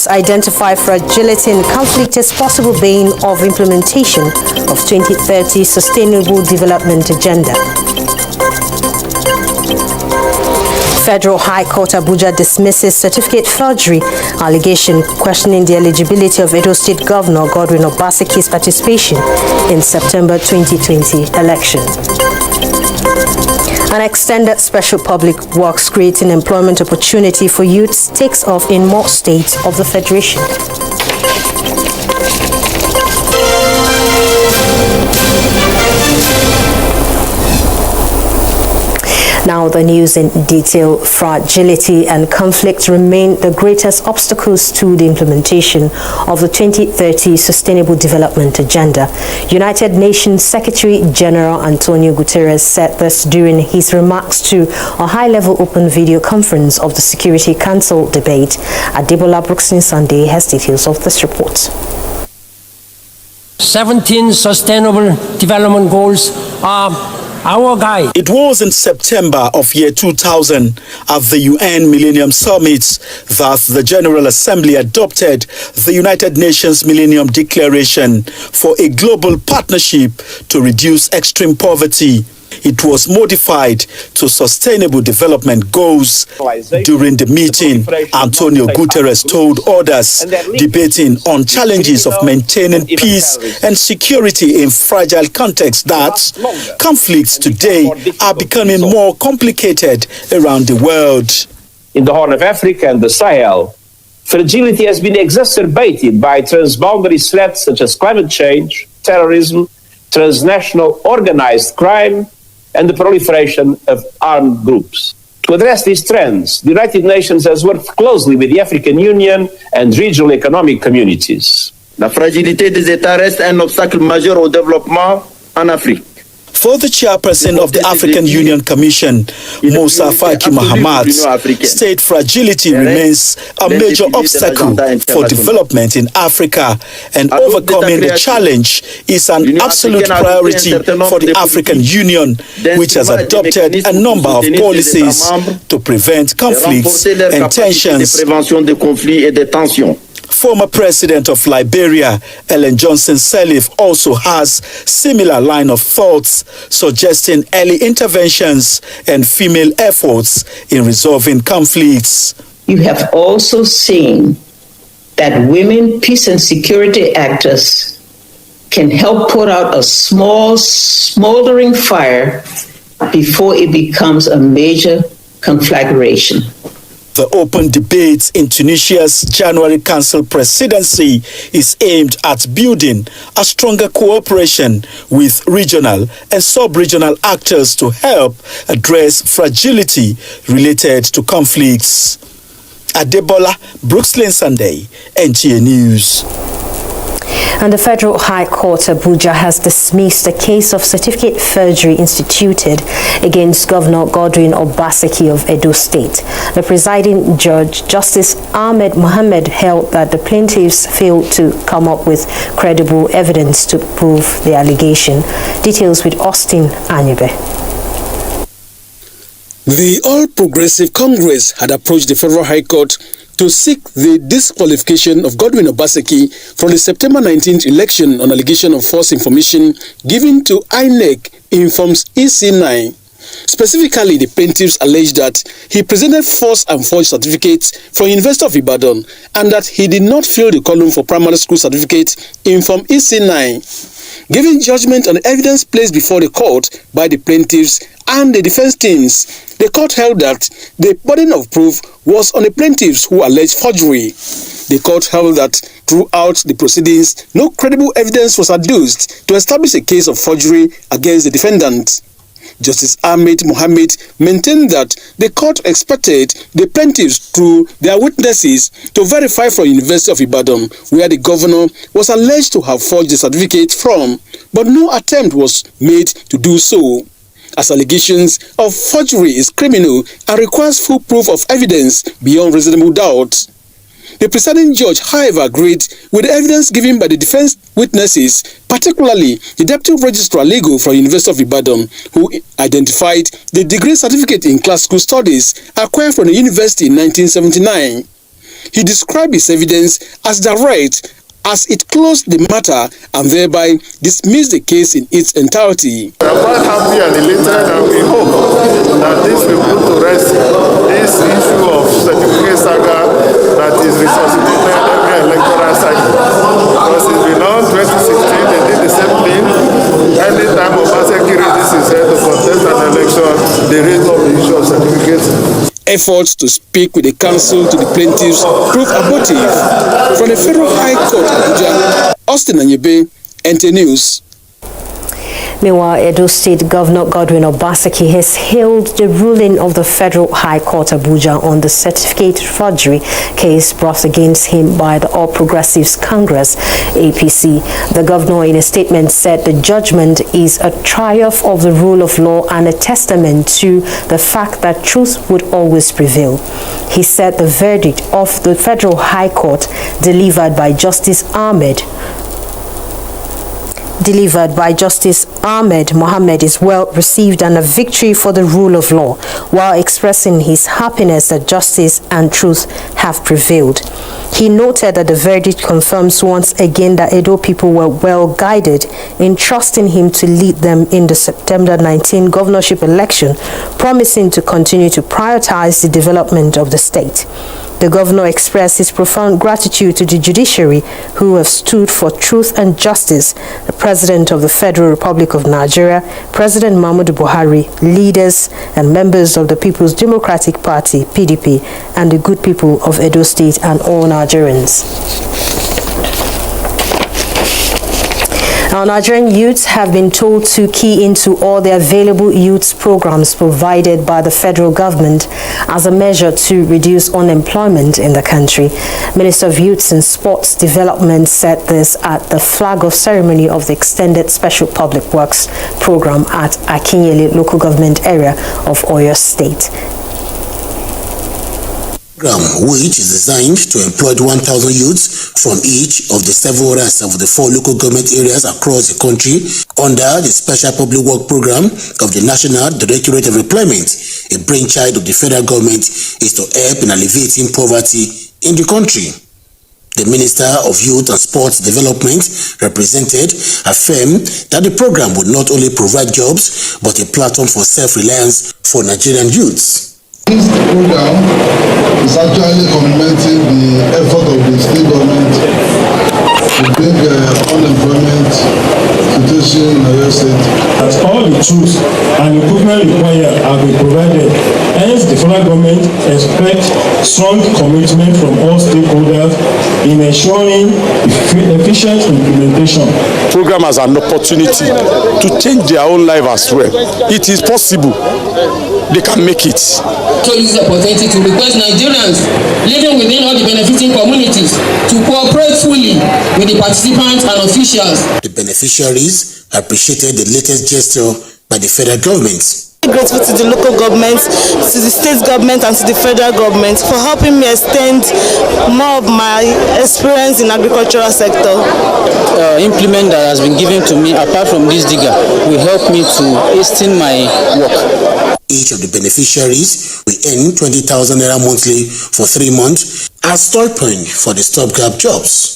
experts identify fragility in conflict as possible bane of implementation of 2030 Sustainable Development Agenda. Federal High Court Abuja dismisses certificate forgery allegation questioning the eligibility of Edo State Governor Godwin Obaseki's participation in September 2020 election. An extended special public works creating employment opportunity for youths takes off in more states of the Federation. Now the news in detail. Fragility and conflict remain the greatest obstacles to the implementation of the 2030 Sustainable Development Agenda. United Nations Secretary General Antonio Guterres said this during his remarks to a high-level open video conference of the Security Council debate. Adebola Brookson Sunday has details of this report. 17 Sustainable Development Goals are our guide. It was in September of year 2000 at the UN Millennium Summit that the General Assembly adopted the United Nations Millennium Declaration for a global partnership to reduce extreme poverty. It was modified to Sustainable Development Goals. During the meeting, Antonio Guterres told others debating on challenges of maintaining peace and security in fragile contexts that conflicts today are becoming more complicated around the world. In the Horn of Africa and the Sahel, fragility has been exacerbated by transboundary threats such as climate change, terrorism, transnational organized crime, and the proliferation of armed groups. To address these trends, the United Nations has worked closely with the African Union and regional economic communities. La fragilité des États reste un obstacle majeur au développement en Afrique. For the chairperson of the African Union Commission, Moussa Faki Mahamat, state fragility remains a major obstacle for development in Africa, and overcoming the challenge is an absolute priority for the African Union, which has adopted a number of policies to prevent conflicts and tensions. Former President of Liberia, Ellen Johnson Sirleaf, also has similar line of thoughts, suggesting early interventions and female efforts in resolving conflicts. You have also seen that women peace and security actors can help put out a small, smoldering fire before it becomes a major conflagration. The open debate in Tunisia's January Council presidency is aimed at building a stronger cooperation with regional and sub-regional actors to help address fragility related to conflicts. Adebola Brookslyn Sunday, NTA News. And the Federal High Court Abuja has dismissed a case of certificate forgery instituted against Governor Godwin Obaseki of Edo State. The presiding judge, Justice Ahmed Mohammed, held that the plaintiffs failed to come up with credible evidence to prove the allegation. Details with Austin Anyebe. The All Progressive Congress had approached the Federal High Court to seek the disqualification of Godwin Obaseki from the September 19th election on allegation of false information given to INEC, informs EC9. Specifically, the plaintiffs alleged that he presented false and forged certificates for University of Ibadan and that he did not fill the column for primary school certificate, inform EC9. Giving judgment on the evidence placed before the court by the plaintiffs and the defense teams, the court held that the burden of proof was on the plaintiffs who alleged forgery. The court held that throughout the proceedings, no credible evidence was adduced to establish a case of forgery against the defendant. Justice Ahmed Mohammed maintained that the court expected the plaintiffs through their witnesses to verify from University of Ibadan, where the governor was alleged to have forged the certificate from, but no attempt was made to do so, as allegations of forgery is criminal and requires full proof of evidence beyond reasonable doubt. The presiding judge, however, agreed with the evidence given by the defense witnesses, particularly the Deputy Registrar Legal from University of Ibadan, who identified the degree certificate in classical studies acquired from the university in 1979. He described his evidence as direct, as it closed the matter and thereby dismissed the case in its entirety. We are quite happy and elated, and we hope that this will put to rest this issue of certificate saga that is resuscitated every electoral cycle. Because it's been on 2016, they did the same thing. Anytime Obaseki raises his head to contest an election, they raise up the issue of certificates. Efforts to speak with the counsel to the plaintiffs proved abortive. From the Federal High Court, Abuja, Austin Anyebe, NT News. Meanwhile, Edo State Governor Godwin Obaseki has hailed the ruling of the Federal High Court Abuja on the certificate forgery case brought against him by the All Progressives Congress, APC. The governor in a statement said the judgment is a triumph of the rule of law and a testament to the fact that truth would always prevail. He said the verdict of the Federal High Court delivered by Justice Ahmed Mohammed is well received and a victory for the rule of law, while expressing his happiness that justice and truth have prevailed. He noted that the verdict confirms once again that Edo people were well guided in trusting him to lead them in the September 19 governorship election, promising to continue to prioritize the development of the state. The governor expressed his profound gratitude to the judiciary who have stood for truth and justice, the President of the Federal Republic of Nigeria, President Muhammadu Buhari, leaders and members of the People's Democratic Party, PDP, and the good people of Edo State and all Nigerians. Now, Nigerian youths have been told to key into all the available youth programs provided by the federal government as a measure to reduce unemployment in the country. Minister of Youth and Sports Development said this at the flag-off ceremony of the Extended Special Public Works program at Akinyele local government area of Oyo State. Program, which is designed to employ 1,000 youths from each of the 774 local government areas across the country under the Special Public Work Program of the National Directorate of Employment, a brainchild of the federal government, is to help in alleviating poverty in the country. The Minister of Youth and Sports Development represented affirmed that the program would not only provide jobs but a platform for self-reliance for Nigerian youths. This program is actually complementing the effort of the state government to bring unemployment situation in Oyo State. As all the tools and equipment required have been provided, hence the federal government expects strong commitment from all stakeholders in ensuring efficient implementation. The program has an opportunity to change their own life as well. It is possible. They can make it. So use the opportunity to request Nigerians living within all the benefiting communities to cooperate fully with the participants and officials. The beneficiaries appreciated the latest gesture by the federal government. Grateful to the local government, to the state government and to the federal government for helping me extend more of my experience in agricultural sector. Implement that has been given to me apart from this digger will help me to hasten my work. Each of the beneficiaries will earn 20,000 naira monthly for 3 months as stipend for the stopgap jobs.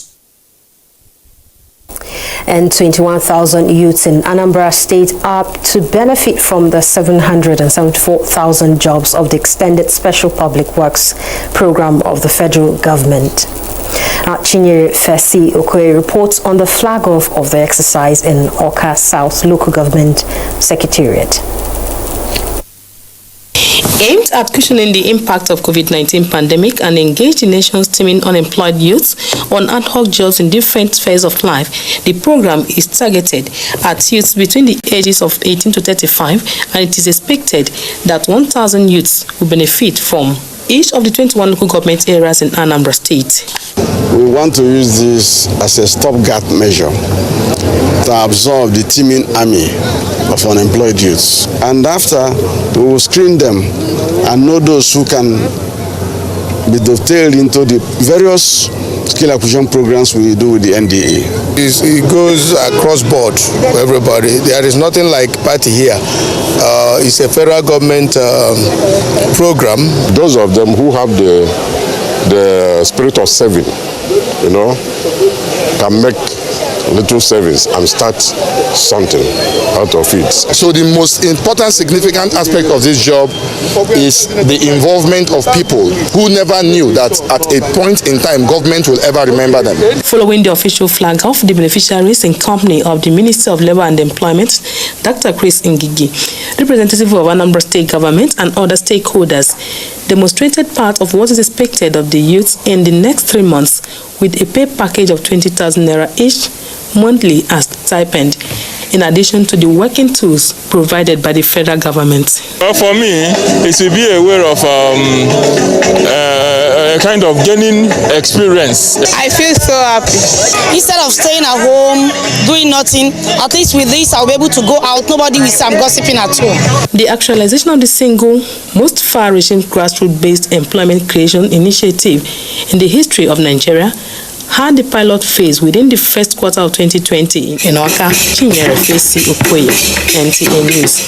And 21,000 youths in Anambra State are to benefit from the 774,000 jobs of the Extended Special Public Works program of the federal government. Chinyere Fesi Okoye reports on the flag-off of the exercise in Awka South Local Government Secretariat. Aimed at cushioning the impact of COVID-19 pandemic and engage the nation's teeming unemployed youths on ad hoc jobs in different spheres of life, the program is targeted at youths between the ages of 18 to 35, and it is expected that 1,000 youths will benefit from each of the 21 local government areas in Anambra State. We want to use this as a stopgap measure to absorb the teeming army of unemployed youths. And after, we will screen them and know those who can be dovetailed into the various skill acquisition programs we do with the NDA. It goes across board for everybody. There is nothing like party here. It's a federal government program. Those of them who have the the spirit of saving, can make little savings and start something out of it. So the most important, significant aspect of this job is the involvement of people who never knew that at a point in time government will ever remember them. Following the official flag off, the beneficiaries in company of the Minister of Labour and Employment, Dr. Chris Ngigi, representative of Anambra State Government and other stakeholders, demonstrated part of what is expected of the youth in the next 3 months with a pay package of 20,000 naira each monthly as stipend, in addition to the working tools provided by the federal government. For me, it will be a way of a kind of gaining experience. I feel so happy. Instead of staying at home, doing nothing, at least with this I'll be able to go out. Nobody will say I'm gossiping at home. The actualization of the single, most far-reaching grassroots-based employment creation initiative in the history of Nigeria had the pilot phase within the first quarter of 2020 in Oka, Chinyere Fesi Okoye, NTA News.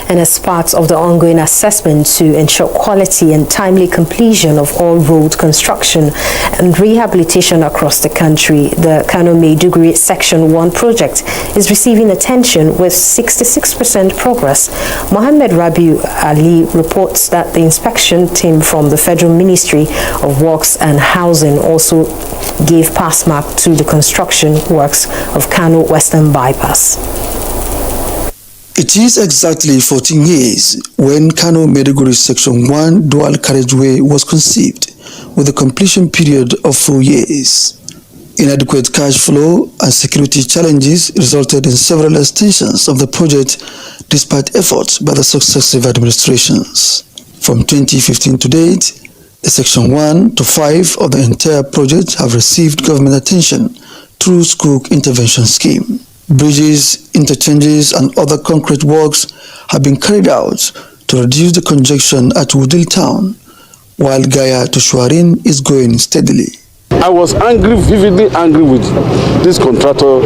And as part of the ongoing assessment to ensure quality and timely completion of all road construction and rehabilitation across the country, the Kano Maiduguri Section 1 project is receiving attention with 66% progress. Mohammed Rabiu Ali reports that the inspection team from the Federal Ministry of Works and Housing also gave pass mark to the construction works of Kano Western Bypass. It is exactly 14 years when Kano Maiduguri Section 1 dual carriageway was conceived, with a completion period of 4 years. Inadequate cash flow and security challenges resulted in several extensions of the project despite efforts by the successive administrations. From 2015 to date, the Section 1 to 5 of the entire project have received government attention through School Intervention Scheme. Bridges, interchanges, and other concrete works have been carried out to reduce the congestion at Wudil town, while Gaya to Shuarin is going steadily. I was vividly angry with this contractor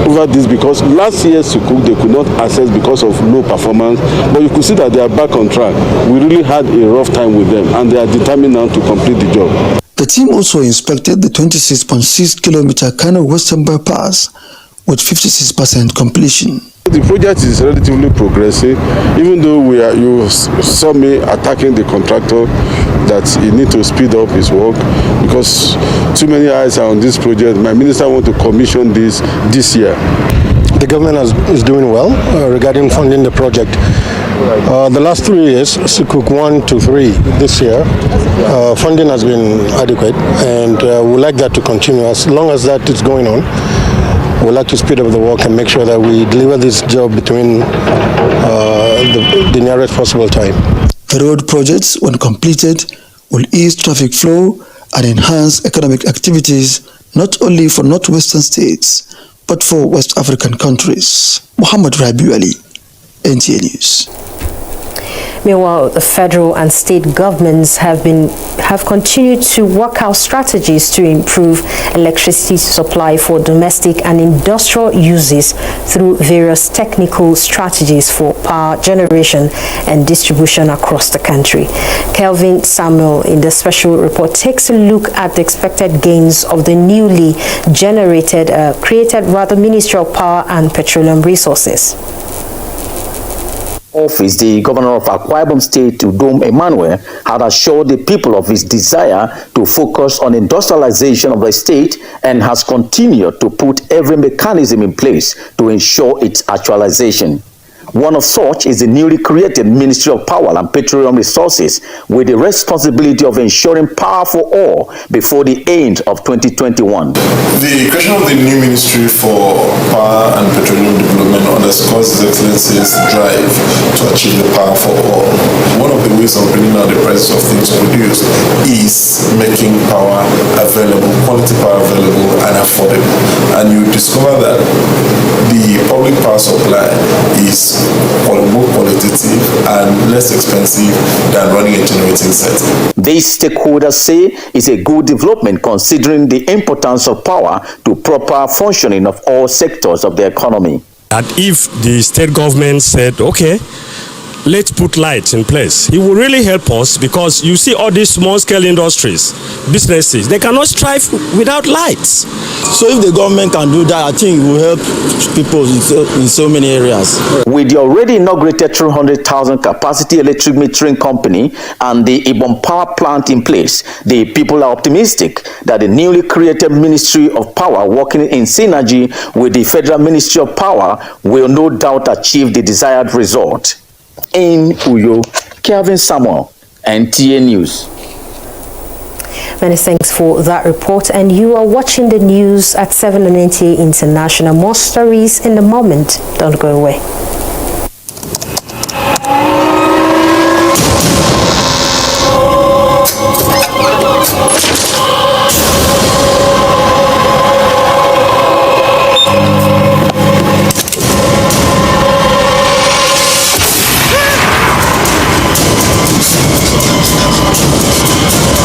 over this because last year's Sukuk they could not access because of low performance, but you could see that they are back on track. We really had a rough time with them and they are determined now to complete the job. The team also inspected the 26.6 kilometer Kano Western Bypass with 56% completion. The project is relatively progressive, even though you saw me attacking the contractor that he needs to speed up his work because too many eyes are on this project. My minister wants to commission this year. The government is doing well regarding funding the project. The last 3 years, Sukuk 1 to 3 this year, funding has been adequate and we'd like that to continue. As long as that is going on, we'd like to speed up the work and make sure that we deliver this job between the nearest possible time. The road projects, when completed, will ease traffic flow and enhance economic activities not only for northwestern states, but for West African countries. Mohammed Rabiu Ali, NTA News. Meanwhile, the federal and state governments have continued to work out strategies to improve electricity supply for domestic and industrial uses through various technical strategies for power generation and distribution across the country. Kelvin Samuel in the special report takes a look at the expected gains of the newly created Ministry of Power and Petroleum Resources. Office, the governor of Akwa Ibom State, Udom Emmanuel, had assured the people of his desire to focus on industrialization of the state and has continued to put every mechanism in place to ensure its actualization. One of such is the newly created Ministry of Power and Petroleum Resources, with the responsibility of ensuring power for all before the end of 2021. The creation of the new Ministry for Power and Petroleum Development underscores His Excellency's drive to achieve the power for all. One of the ways of bringing out the prices of things produced is making power available, quality power available and affordable. And you discover that the public power supply is more qualitative and less expensive than running a generating set. These stakeholders say it's a good development considering the importance of power to proper functioning of all sectors of the economy. That if the state government said, okay, let's put lights in place. It will really help us, because you see all these small-scale industries, businesses, they cannot strive without lights. So if the government can do that, I think it will help people in so many areas. With the already inaugurated 300,000 capacity electric metering company and the Ibom power plant in place, the people are optimistic that the newly created Ministry of Power, working in synergy with the Federal Ministry of Power, will no doubt achieve the desired result. In Uyo, Kelvin Samuel, NTA News. Many thanks for that report. And you are watching the news at 7 on NTA International. More stories in a moment. Don't go away.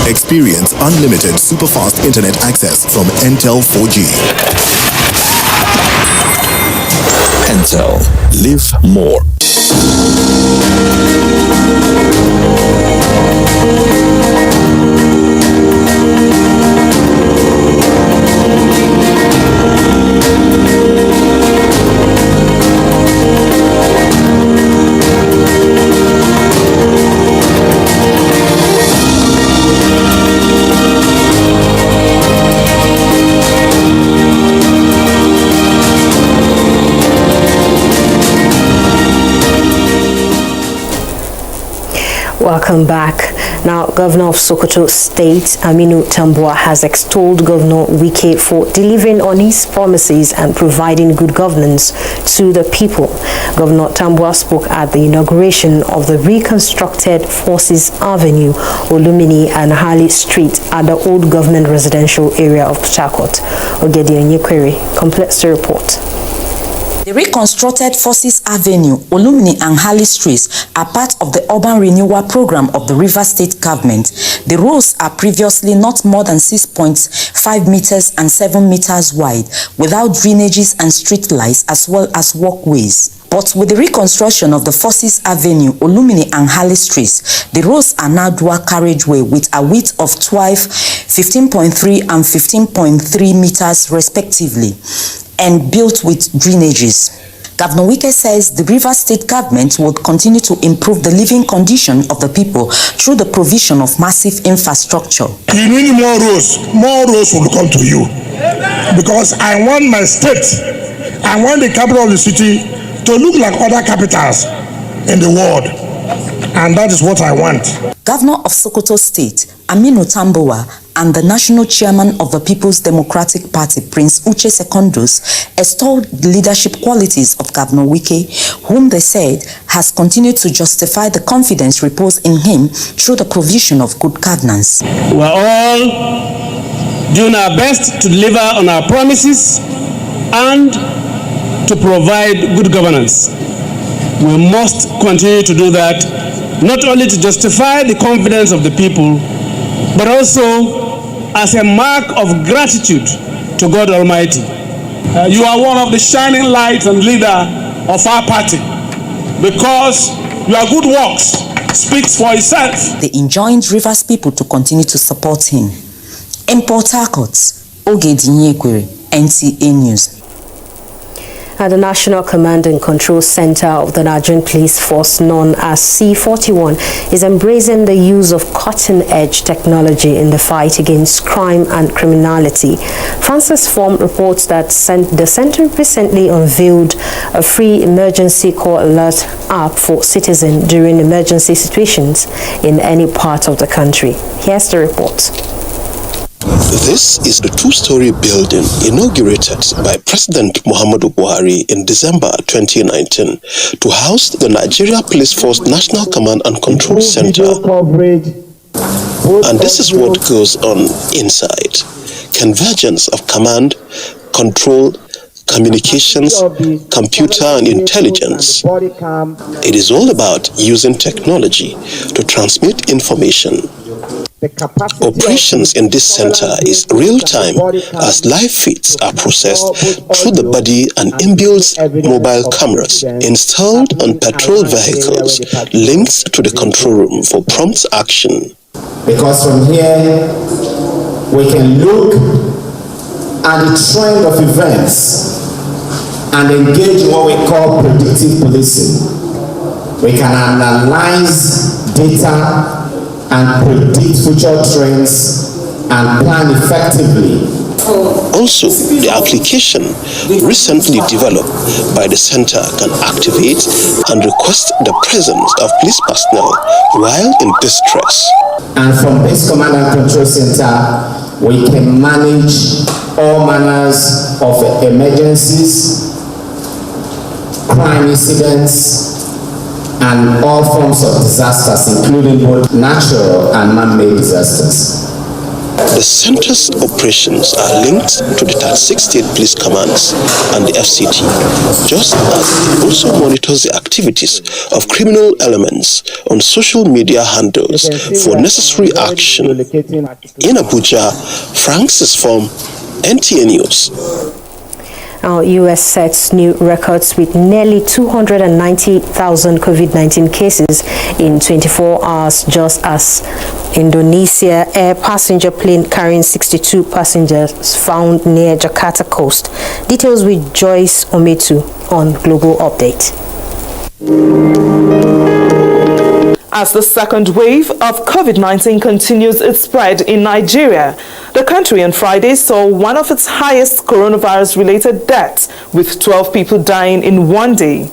Experience unlimited super-fast internet access from Entel 4G. Entel. Live more. Welcome back. Now, Governor of Sokoto State, Aminu Tambuwal, has extolled Governor Wike for delivering on his promises and providing good governance to the people. Governor Tambuwal spoke at the inauguration of the reconstructed Forces Avenue, Olumini and Harley Street at the old government residential area of Port Harcourt. Ogedi Onyekwere completes the report. The reconstructed Forces Avenue, Olumini and Harley Streets are part of the urban renewal program of the Rivers State government. The roads are previously not more than 6.5 meters and 7 meters wide, without drainages and street lights as well as walkways. But with the reconstruction of the Forces Avenue, Olumini and Harley Streets, the roads are now dual carriageway with a width of 15.3 and 15.3 meters respectively, and built with drainages. Governor Wike says the Rivers State government will continue to improve the living condition of the people through the provision of massive infrastructure. You need more roads will come to you. Because I want my state, I want the capital of the city to look like other capitals in the world. And that is what I want. Governor of Sokoto State, Aminu Tambuwal, and the national chairman of the People's Democratic Party, Prince Uche Secondus, extolled the leadership qualities of Governor Wike, whom they said has continued to justify the confidence reposed in him through the provision of good governance. We are all doing our best to deliver on our promises and to provide good governance. We must continue to do that, not only to justify the confidence of the people, but also as a mark of gratitude to God Almighty. You are one of the shining lights and leader of our party, because your good works speaks for itself. They enjoined Rivers people to continue to support him. In Port Harcourt, Ogedi Onyekwere, NTA News. At the National Command and Control Center of the Nigerian Police Force, known as C41, is embracing the use of cutting-edge technology in the fight against crime and criminality. Francis Form reports that the center recently unveiled a free emergency call alert app for citizens during emergency situations in any part of the country. Here's the report. This is the two-story building inaugurated by President Muhammadu Buhari in December 2019 to house the Nigeria Police Force National Command and Control Center. And this is what goes on inside. Convergence of command, control, communications, computer and intelligence. It is all about using technology to transmit information. Operations in this center is real-time as live feeds are processed through the body and inbuilt mobile cameras installed on patrol vehicles linked to the control room for prompt action. Because from here we can look at the trend of events and engage in what we call predictive policing. We can analyze data and predict future trends and plan effectively. Also, the application recently developed by the center can activate and request the presence of police personnel while in distress. And from this command and control center, we can manage all manners of emergencies, crime incidents, and all forms of disasters, including both natural and man-made disasters. The center's operations are linked to the 36 state police commands and the FCT, just as it also monitors the activities of criminal elements on social media handles for necessary action. In Abuja, Francis from NTA News. Our U.S. sets new records with nearly 290,000 COVID-19 cases in 24 hours, just as Indonesia air passenger plane carrying 62 passengers found near Jakarta coast. Details with Joyce Ometu on Global Update. As the second wave of COVID-19 continues its spread in Nigeria, the country on Friday saw one of its highest coronavirus-related deaths, with 12 people dying in one day.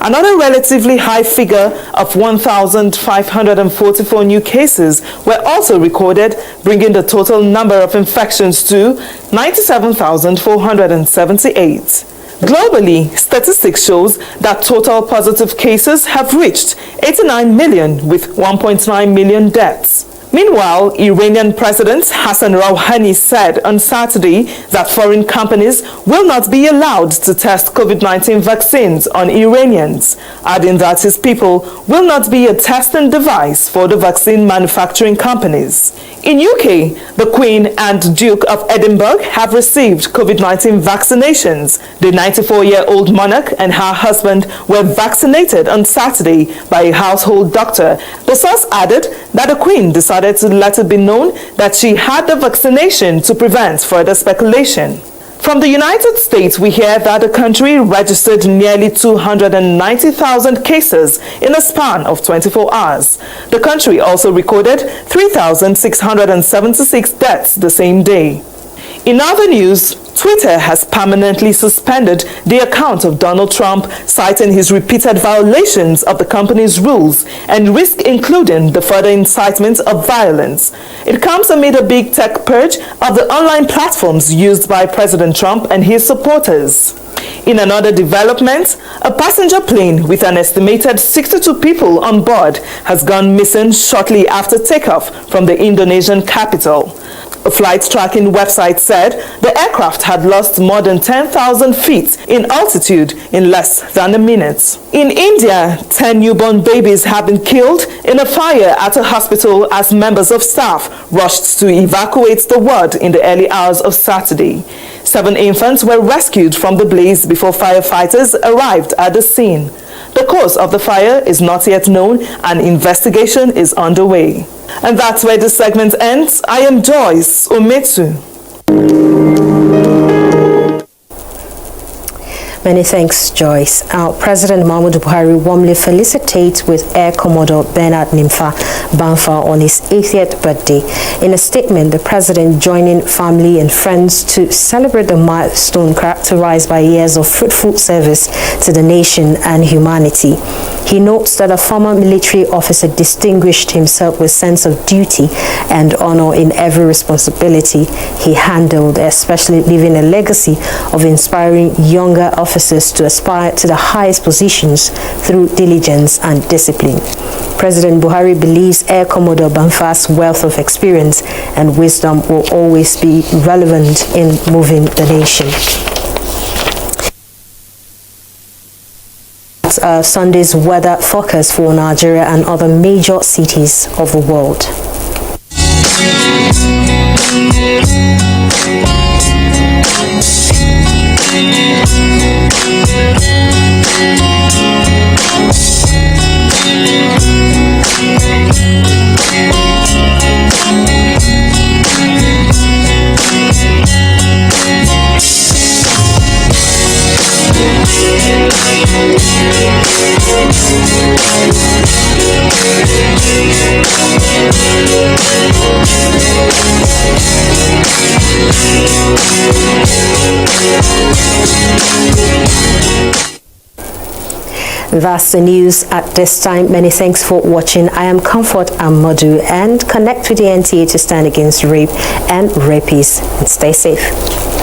Another relatively high figure of 1,544 new cases were also recorded, bringing the total number of infections to 97,478. Globally, statistics shows that total positive cases have reached 89 million with 1.9 million deaths. Meanwhile, Iranian President Hassan Rouhani said on Saturday that foreign companies will not be allowed to test COVID-19 vaccines on Iranians, adding that his people will not be a testing device for the vaccine manufacturing companies. In UK, the Queen and Duke of Edinburgh have received COVID-19 vaccinations. The 94-year-old monarch and her husband were vaccinated on Saturday by a household doctor. The source added that the Queen decided to let it be known that she had the vaccination to prevent further speculation. From the United States, we hear that the country registered nearly 290,000 cases in a span of 24 hours. The country also recorded 3,676 deaths the same day. In other news, Twitter has permanently suspended the account of Donald Trump, citing his repeated violations of the company's rules and risk including the further incitement of violence. It comes amid a big tech purge of the online platforms used by President Trump and his supporters. In another development, a passenger plane with an estimated 62 people on board has gone missing shortly after takeoff from the Indonesian capital. A flight tracking website said the aircraft had lost more than 10,000 feet in altitude in less than a minute. In India, 10 newborn babies have been killed in a fire at a hospital as members of staff rushed to evacuate the ward in the early hours of Saturday. 7 infants were rescued from the blaze before firefighters arrived at the scene. The cause of the fire is not yet known and investigation is underway. And that's where this segment ends. I am Joyce Ometu. Many thanks, Joyce. Our President Muhammadu Buhari warmly felicitates with Air Commodore Bernard Nimfa Banfa on his 80th birthday. In a statement, the President joining family and friends to celebrate the milestone characterized by years of fruitful service to the nation and humanity. He notes that a former military officer distinguished himself with sense of duty and honor in every responsibility he handled, especially leaving a legacy of inspiring younger officers to aspire to the highest positions through diligence and discipline. President Buhari believes Air Commodore Banfa's wealth of experience and wisdom will always be relevant in moving the nation. Sunday's weather forecast for Nigeria and other major cities of the world. That's the news at this time. Many thanks for watching. I am Comfort Amadu, and connect with the NTA to stand against rape and rapists. And stay safe.